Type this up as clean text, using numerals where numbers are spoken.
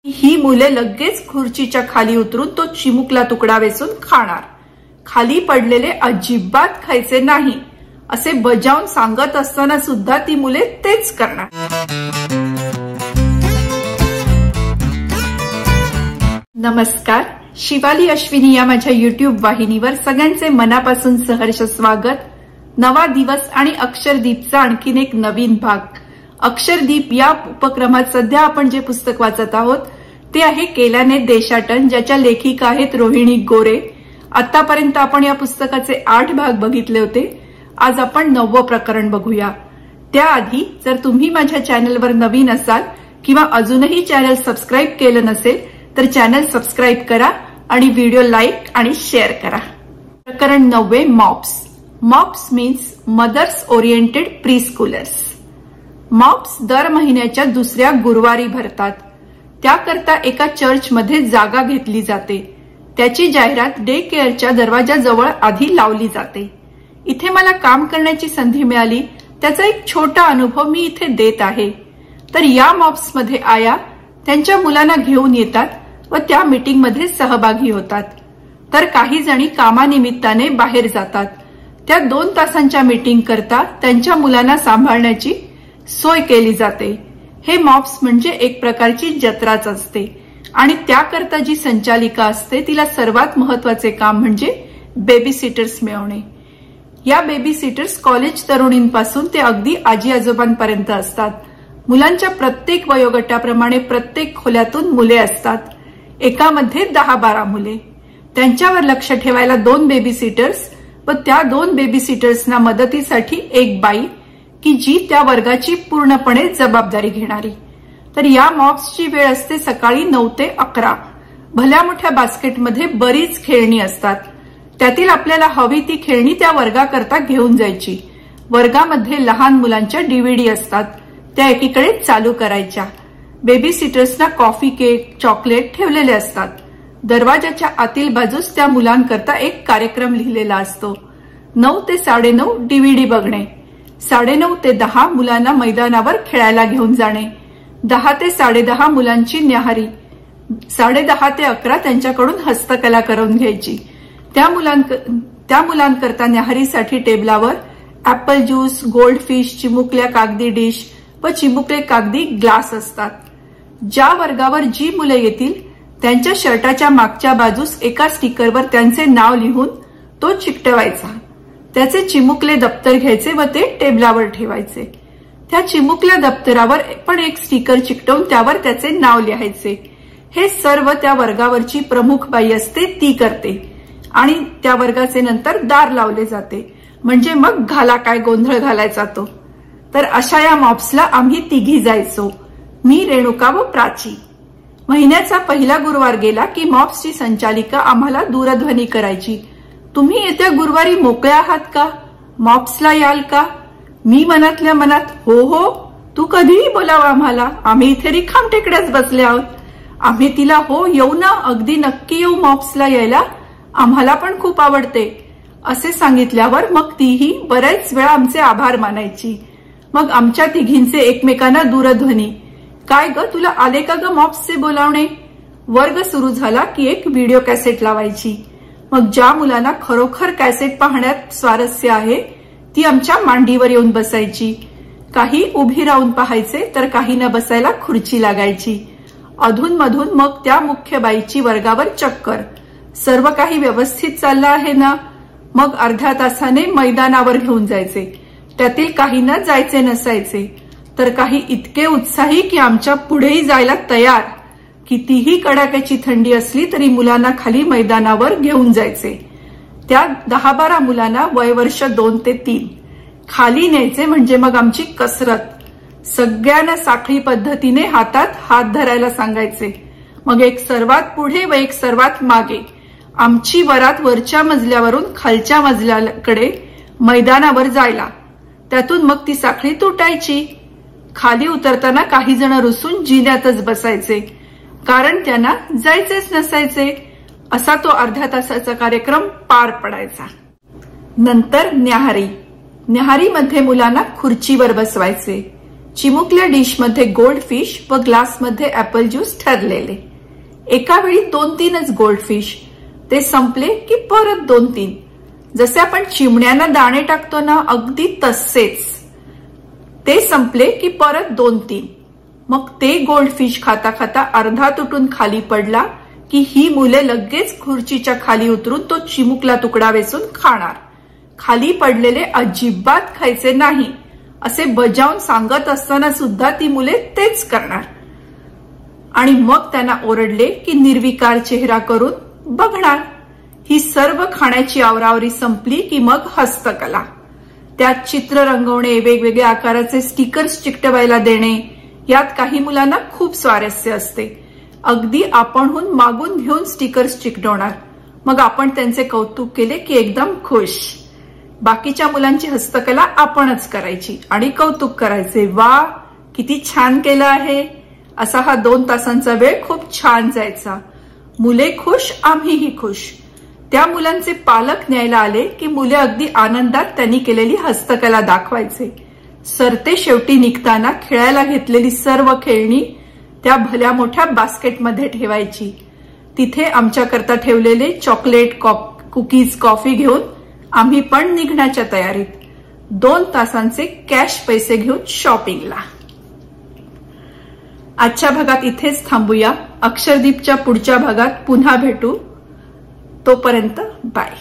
ही मुले लगेच खुर्चीच्या खाली उतरून तो चिमुकला तुकडा वेचून खाणार. खाली पडलेले अजिबात खायचे नाही असे बजावून सांगत असताना सुद्धा ती मुले तेच करणार. नमस्कार, शिवाली अश्विनी या माझ्या युट्यूब वाहिनीवर सगळ्यांचे मनापासून सहर्ष स्वागत. नवा दिवस आणि अक्षरदीपचा आणखीन एक नवीन भाग. अक्षरदीप या उपक्रमात सध्या आपण जे पुस्तक वाचत आहोत ते आहे केल्याने देशाटन, ज्याच्या लेखिका आहेत रोहिणी गोरे. आतापर्यंत आपण या पुस्तकाचे 8 भाग बघितले होते. आज आपण 9वं प्रकरण बघूया. त्याआधी जर तुम्ही माझ्या चॅनलवर नवीन असाल किंवा अजूनही चॅनल सबस्क्राईब केलं नसेल तर चॅनल सबस्क्राईब करा आणि व्हिडिओ लाईक आणि शेअर करा. प्रकरण 9, MOPS. MOPS means mothers oriented preschoolers. MOPS दर महिन्याच्या दुसऱ्या गुरुवारी भरतात. त्याकरता एका चर्चमध्ये जागा घेतली जाते. त्याची जाहिरात डे केअरच्या दरवाजाजवळ आधी लावली जाते. इथे मला काम करण्याची संधी मिळाली त्याचा एक छोटा अनुभव मी इथे देत आहे. तर या मॉप्समध्ये आया त्यांच्या मुलांना घेऊन येतात व त्या मीटिंगमध्ये सहभागी होतात. तर काही जणी कामानिमित्ताने बाहेर जातात. त्या 2 तासांच्या मीटिंग करता त्यांच्या मुलांना सांभाळण्याची सोय केली जाते. हे मॉप्स म्हणजे एक प्रकारची जत्राच असते आणि त्याकरता जी संचालिका असते तिला सर्वात महत्वाचे काम म्हणजे बेबी सिटर्स मिळवणे. या बेबी सिटर्स कॉलेज तरुणींपासून ते अगदी आजी आजोबांपर्यंत असतात. मुलांच्या प्रत्येक वयोगटाप्रमाणे प्रत्येक खोल्यातून मुले असतात. एकामध्ये 10-12 मुले. त्यांच्यावर लक्ष ठेवायला 2 बेबी सिटर्स व त्या 2 बेबी सिटर्सना मदतीसाठी एक बाई की जी त्या वर्गाची पूर्णपणे जबाबदारी घेणारी. तर या मॉप्सची वेळ असते सकाळी 9 ते 11. भल्या मोठ्या बास्केटमध्ये बरीच खेळणी असतात. त्यातील आपल्याला हवी ती खेळणी त्या वर्गाकरता घेऊन जायची. वर्गामध्ये लहान मुलांच्या DVD असतात, त्या एकीकडे चालू करायच्या. बेबी सिटर्सना कॉफी, केक, चॉकलेट ठेवलेले असतात. दरवाजाच्या आतील बाजूस त्या मुलांकरता एक कार्यक्रम लिहिलेला असतो. 9 ते 9:30 DVD बघणे. 9:30 ते 10 मुलांना मैदानावर खेळायला घेऊन जाणे. 10 ते 10:30 मुलांची न्याहारी. 10:30 ते 11 त्यांच्याकडून हस्तकला करून घ्यायची. त्या मुलांकरता न्याहारीसाठी टेबलावर ऍपल ज्यूस, गोल्ड फिश, चिमुकल्या कागदी डिश व चिमुकले कागदी ग्लास असतात. ज्या वर्गावर जी मुले येतील त्यांच्या शर्टाच्या मागच्या बाजूस एका स्टिकरवर त्यांचे नाव लिहून तो चिकटवायचा. त्याचे चिमुकले दप्तर घ्यायचे व ते टेबलावर ठेवायचे. त्या चिमुकल्या दप्तरावर पण एक स्टिकर चिकटवून त्यावर त्याचे नाव लिहायचे. हे सर्व त्या वर्गावरची प्रमुख बाई असते ती करते आणि त्या वर्गाचे नंतर दार लावले जाते. म्हणजे मग घाला काय गोंधळ घालायचा तो. तर अशा या मॉप्सला आम्ही 3घी जायचो, मी, रेणुका व प्राची. महिन्याचा पहिला गुरुवार गेला की मॉप्सची संचालिका आम्हाला दूरध्वनी करायची. तुम्ही येत्या गुरुवारी मोकळे आहात का? मॉप्सला याल का? मी मनातल्या मनात हो हो, तू कधीही बोलावं आम्हाला, आम्ही इथे रिकाम टेकड्याच बसले आहोत. आम्ही तिला हो येऊ ना, अगदी नक्की येऊ मॉप्सला यायला, आम्हाला पण खूप आवडते असे सांगितल्यावर मग तीही बरेच वेळा आमचे आभार मानायची. मग आमच्या 3घींचे एकमेकांना दूरध्वनी, काय ग तुला आले का ग मॉप्सचे बोलावणे? वर्ग सुरू झाला की एक व्हिडिओ कॅसेट लावायची. मग ज्या मुलांना खरोखर कॅसेट पाहण्यात स्वारस्य आहे ती आमच्या मांडीवर येऊन बसायची. काही उभी राहून पाहायचे तर काहींना बसायला खुर्ची लागायची. अधूनमधून मग त्या मुख्य बाईची वर्गावर चक्कर, सर्व काही व्यवस्थित चाललं आहे ना? मग अर्ध्या तासाने मैदानावर घेऊन जायचे. त्यातील काहींना जायचे नसायचे तर काही इतके उत्साही की आमच्या पुढेही जायला तयार. कितीही कडाक्याची थंडी असली तरी मुलांना खाली मैदानावर घेऊन जायचे. त्या 10-12 मुलांना वयवर्ष 2 ते 3 खाली न्यायचे म्हणजे मग आमची कसरत. सगळ्यांना साखळी पद्धतीने हातात हात धरायला सांगायचे. मग एक सर्वात पुढे व एक सर्वात मागे. आमची वरात वरच्या मजल्यावरून खालच्या मजल्याकडे मैदानावर जायला. त्यातून मग ती साखळी तुटायची. खाली उतरताना काही जण रुसून जिन्यातच बसायचे कारण त्यांना जायचेच नसायचे. असा तो अर्ध्या तासाचा कार्यक्रम पार पडायचा. नंतर न्याहारी. न्याहारीमध्ये मुलांना खुर्चीवर बसवायचे. चिमुकल्या डिशमध्ये गोल्डफिश व ग्लासमध्ये ऍपल ज्यूस ठरलेले. एका वेळी 2-3च गोल्डफिश. ते संपले की परत 2-3. जसे आपण चिमण्यांना दाणे टाकतो ना, अगदी तसेच. ते संपले की परत 2-3. मग ते गोल्डफिश खाता खाता अर्धा तुटून खाली पडला की ही मुले लगेच खुर्चीच्या खाली उतरून तो चिमुकला तुकडा वेचून खाणार. खाली पडलेले अजिबात खायचे नाही असे बजावून सांगत असताना सुद्धा ती मुले तेच करणार. आणि मग त्यांना ओरडले की निर्विकार चेहरा करून बघणार. ही सर्व खाण्याची आवरावरी संपली की मग हस्तकला. त्यात चित्र रंगवणे, वेगवेगळ्या आकाराचे स्टिकर्स चिकटवायला देणे, यात काही मुलांना खूप स्वारस्य असते. अगदी आपणहून मागून घेऊन स्टिकर्स चिकटवणार. मग आपण त्यांचे कौतुक केले की एकदम खुश. बाकीच्या मुलांची हस्तकला आपणच करायची आणि कौतुक करायचे. वा, किती छान केलं आहे. असा हा 2 तासांचा वेळ खूप छान जायचा. मुले खुश, आम्हीही खुश. त्या मुलांचे पालक न्यायला आले की मुले अगदी आनंदात त्यांनी केलेली हस्तकला दाखवायचे. सरते शेवटी निघताना खेळायला घेतलेली सर्व खेळणी त्या भल्या मोठ्या बास्केटमध्ये ठेवायची. तिथे आमच्याकरता ठेवलेले चॉकलेट, कुकीज, कॉफी घेऊन आम्ही पण निघण्याच्या तयारीत. 2 तासांचे कॅश पैसे घेऊन शॉपिंगला. आजच्या भागात इथेच थांबूया. अक्षरदीपच्या पुढच्या भागात पुन्हा भेटू. तोपर्यंत बाय.